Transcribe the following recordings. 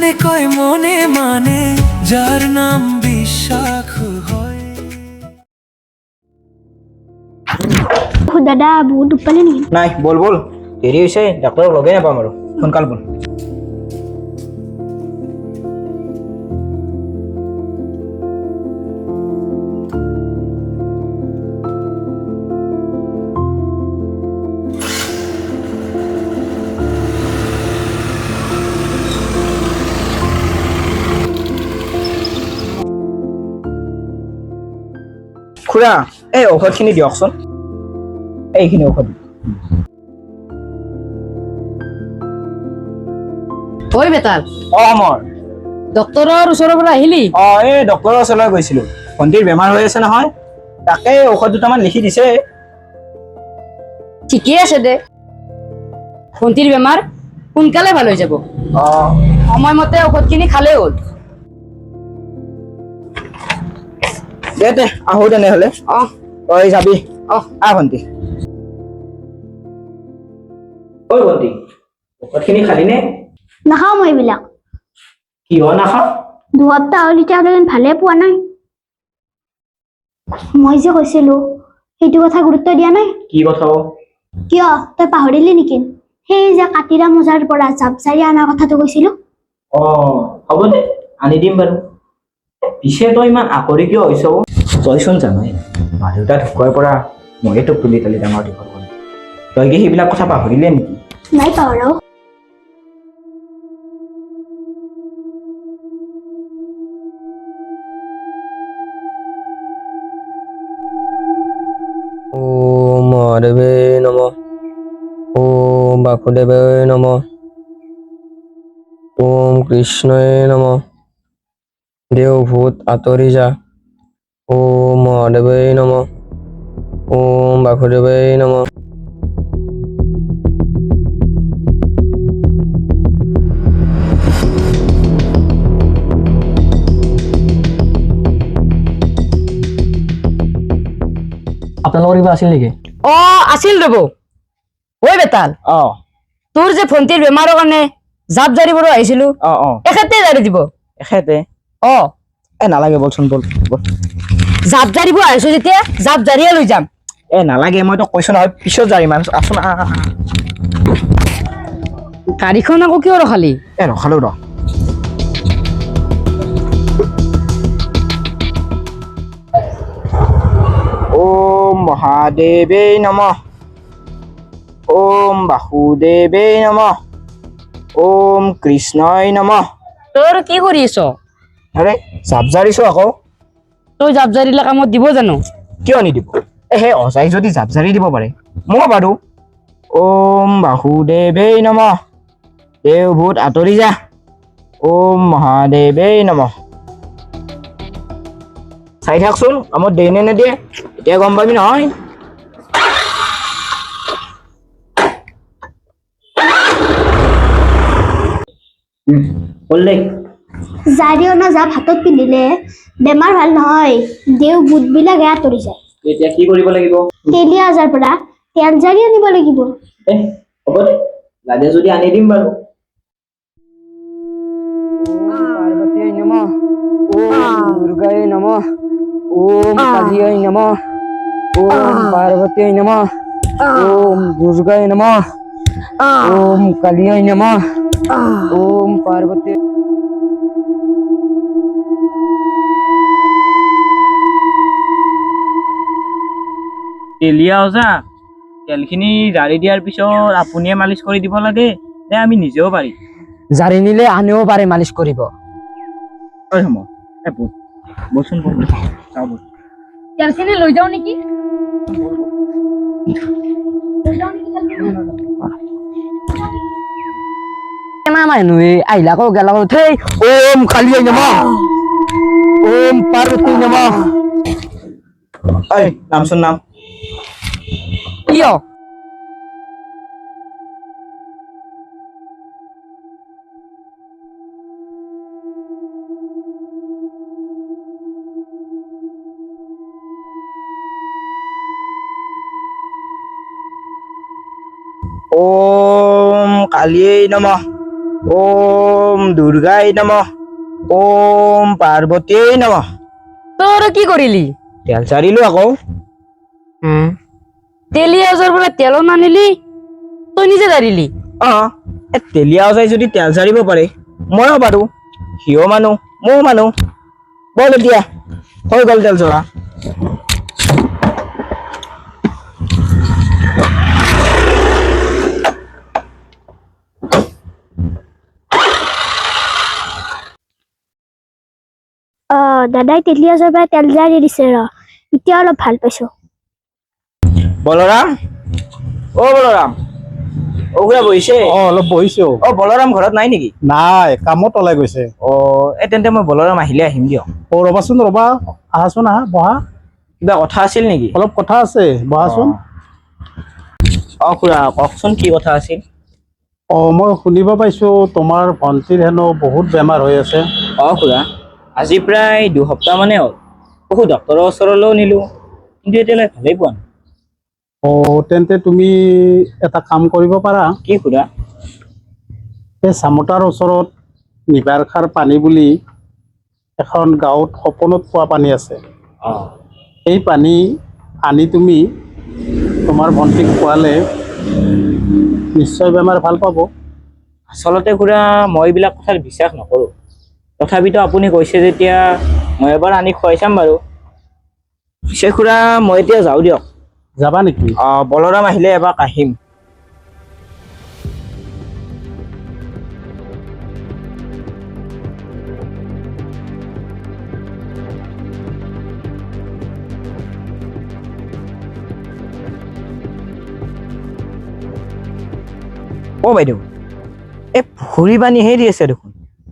কানে কয় মনে মানে যার নাম বিশ্বাস হয়। দাদা বহুত দুখ পালে নেকি? নাই বল বল দেৰি হৈছে ডাক্তৰক লগেই নাপাম আৰু সোনকাল বল খুৰা এই ঔষধখিনি দিয়কচোন এইখিনি ঔষধ ঐ বেতাল অমৰ ডক্তৰৰ ওচৰৰ পৰা আহিলি? এই ডক্তৰৰ ওচৰলৈ গৈছিলো ভণ্টিৰ বেমাৰ হৈ আছে নহয় তাকে ঔষধ দুটামান লিখি দিছে ঠিকেই আছে দে, ভণ্টিৰ বেমাৰ সোনকালে ভাল হৈ যাব। সময়মতে ঔষধখিনি খালেই হ'ল। দে আহো তেনেহলে তই যাবি আহ ভণ্টি ঐ ভণ্টি ঔষধখিনি খালি নে? নাখাওঁ মই এইবিলাক। কিয় নাখাৱ? দুসপ্তাহ হ'ল এতিয়ালৈকে ভালে পোৱা নাই। মই যে কৈছিলো সেইটো কথা গুৰুত্ব দিয়া নাই। কি কথা কিয় তই পাহৰিলি নেকি? সেই যে কাতিৰা মজাৰ পৰা জাপজাৰি অনাৰ কথাটো কৈছিলো। হ'ব দে আনি দিম বাৰু পিছে তই ইমান আকৰি কিয় হৈছ তইচোন জানই মা দেউতা ঢুকোৱাৰ পৰা ময়ে তোক তুলি তালি ডাঙৰ দীঘল কৰিম তই কি সেইবিলাক কথা পাহৰিলে নেকি? নাই পাহৰাও। ওম মহাদেৱে নমঃ ওম বাসুদেৱে নমঃ ওম কৃষ্ণয়ে নমঃ দেও ভূত আঁতৰি যা ওম মহাদেৱে নমঃ ওম বাসুদেৱে নমঃ আপোনালোকৰ কিবা আছিল নেকি? আছিল ৰব। ঐ বেতাল তোৰ যে ভণ্টিৰ বেমাৰৰ কাৰণে জাপ জাৰিবলৈ আহিছিলো এখেতে জাৰি দিব। এখেতে নালাগে বলচোন বল জাপ জাৰিব আহিছো যেতিয়া জাপ জাৰিয়ে লৈ যাম। নালাগে মই তোক কৈছো নহয় পিছত জাৰিম আছোন গাড়ীখন আকৌ কিয় ৰখালি? ৰখালো ৰ ওম মহাদেৱে নমঃ ওম বাসুদেৱে নমঃ ওম কৃষ্ণই নমঃ তোৰ কি কৰি আছ? আৰে জাপ জাৰিছো আকৌ তই জাপ জাৰিলে কামত দিব জানো? কিয় নিদিব সেই অজাই যদি জাপ জাৰি দিব পাৰে মই পাৰো ওম বাসুদেৱে নমঃ দেও ভূত আঁতৰি যা ওম মহাদেৱে নমঃ চাই থাকচোন কামত দিয়ে নে নিদিয়ে এতিয়া গম পাবি নহয় জাৰি অনা জাপ হাতত পিন্ধিলে বেমাৰ ভাল নহয়। দেও ভূতবিলাক আঁতৰি যায়। এতিয়া কি কৰিব লাগিব? তেলীয়া আজাৰ পৰা তেল জাৰি আনিব লাগিব। হ'ব দে লাগে যদি আনি দিম বাৰু পাৰ্বতী নমঃ ওম দুৰ্গায় নমঃ ওম কালীয় নমঃ ওম পাৰ্বতী নমঃ ওম দুৰ্গায় নমঃ ওম কালীয় নমঃ ওম পাৰ্বতী তেলীয়া ওজা তেলখিনি জাৰি দিয়াৰ পিছত আপুনিয়ে মালিচ কৰি দিব লাগে নে আমি নিজেও পাৰি? জাৰি নিলে আনেও পাৰে মালিচ কৰিব। বলচোন বল চাও বল তেলখিনি লৈ যাও নেকি? মানুহে আহিলা আকৌ গেলা থেই ওম কালীয় নমঃ ওম পাৰ্বতী নমঃ নামচোন নাম কিয়? ওম কালিয়ে নমঃ ওম দুৰ্গাই নমঃ ওম পাৰ্বতীয়ে নমঃ তোৰ কি কৰিলি তেল চাৰিলো আকৌ তেলিয়া ওজৰ পৰা তেলো নানিলি তই নিজে জাৰিলি তেলীয়া ওজাই যদি তেল চাৰিব পাৰে ময়ো পাৰো সিও মানো ময়ো মানো বল এতিয়া হৈ গ'ল তেল চৰা দাদাই তেলিয়াজৰ পৰা তেল জাৰি দিছে ৰ এতিয়া অলপ ভাল পাইছো বলৰাম অ বলৰাম অগুৰা বহিছে অলপ বহিছো অ বলৰাম ঘৰত নাই নেকি নাই কামত ওলাই গৈছে অ তেন্তে মই বলৰাম আহিলে আহিম দিয়ক ৰবাচোন ৰবা আহাচোন আহা বহা কিবা কথা আছিল নেকি অলপ কথা আছে বহাচোন অ খুৰা কওকচোন কি কথা আছিল মই শুনিব পাইছো তোমাৰ ভণ্টিৰ হেনো বহুত বেমাৰ হৈ আছে অ খুৰা আজি প্ৰায় 2 সপ্তাহ মানে হ'ল বহু ডক্তৰৰ ওচৰলৈও নিলো কিন্তু এতিয়ালৈ ভালেই পোৱা নাই তেন্তে তুমি এটা কাম কৰিব পাৰা কি খুৰা এই চামতাৰ ওচৰত নিবাৰখাৰ পানী বুলি এখন গাঁৱত সপোনত পোৱা পানী আছে অ এই পানী আনি তুমি তোমাৰ ভণ্টিক খোৱালে নিশ্চয় বেমাৰ ভাল পাব আচলতে খুৰা মই এইবিলাক কথাত বিশ্বাস নকৰোঁ তথাপিতো আপুনি কৈছে যেতিয়া মই এবাৰ আনি খুৱাই চাম বাৰু পিছে খুৰা মই এতিয়া যাওঁ দিয়ক যাবা নেকি বলৰাম আহিলে এবাৰ আহিম অ বাইদেউ এই পুখুৰী পানীহে দি আছে দেখোন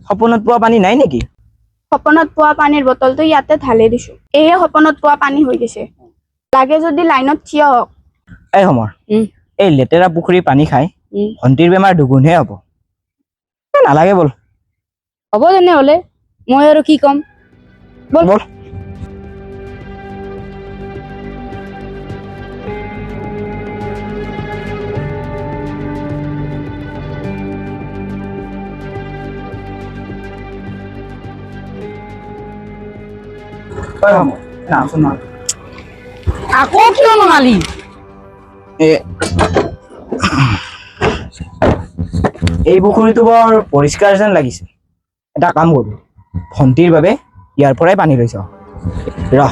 সপোনত পোৱা পানী নাই নেকি সপোনত পোৱা পানীৰ বটলটো ইয়াতে ঢালি দিছো এয়ে সপোনত পোৱা পানী হৈ গৈছে লাগে যদি লাইনত থিয় হওক এই সময় এই লেতেৰা পুখুৰীৰ পানী খাই ভণ্টিৰ বেমাৰ দুগুণহে হ'ব নালাগে বল হ'ব তেনেহ'লে মই আৰু কি ক'ম বল বল আকৌ কিয় নমালি এই পুখুৰীটো বৰ পৰিষ্কাৰ যেন লাগিছে এটা কাম কৰো ভণ্টিৰ বাবে ইয়াৰ পৰাই পানী লৈ যাওঁ ৰহ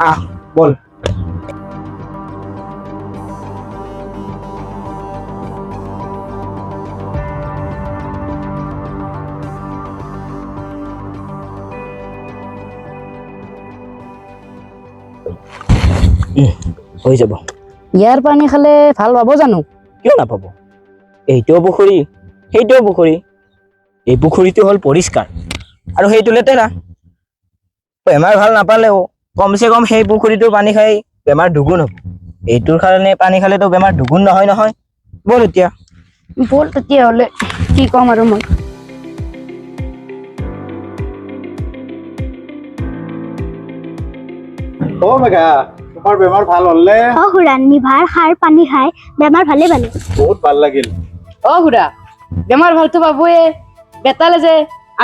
আহ বল হৈ যাব ইয়াৰ পানী খালে ভাল পাব জানো কিয় নাপাব এইটোও পুখুৰী সেইটোও পুখুৰী এই পুখুৰীটো হ'ল পৰিষ্কাৰ আৰু সেইটো লেতেৰা বেমাৰ ভাল নাপালেও কমচে কম সেই পুখুৰীটোৰ পানী খাই বেমাৰ দুগুণ হ'ব এইটোৰ কাৰণে পানী খালেতো বেমাৰ দুগুণ নহয় নহয় বল এতিয়া বল তেতিয়াহ'লে কি ক'ম আৰু মই মেঘা তোমাৰ বেমাৰ ভাল হ'লনে খুৰা নিভাৰ সাৰ পানী খাই বেমাৰ ভালে পালে বহুত ভাল লাগিল অ খুৰা বেমাৰ ভালতো পাবয়ে বেতালে যে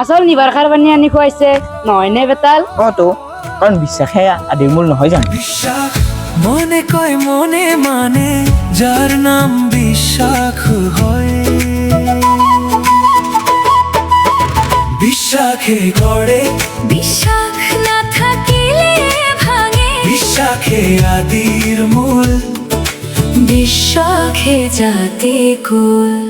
আচল নিবাৰ খাৰ পানী আনি খুৱাইছে নহয়নে বেতাল তো কাৰণ বিশ্বাসে আদিৰ মূল নহয় জানো বিশ্বাস মনে কয় মনে মানে যার নাম বিশ্বাস হয় বিশ্বাসে গড়ে বিশ্বাস না থাকিলে ভাঙে বিশ্বাসে আদির মূল বিশ্বাসে জাতি কুল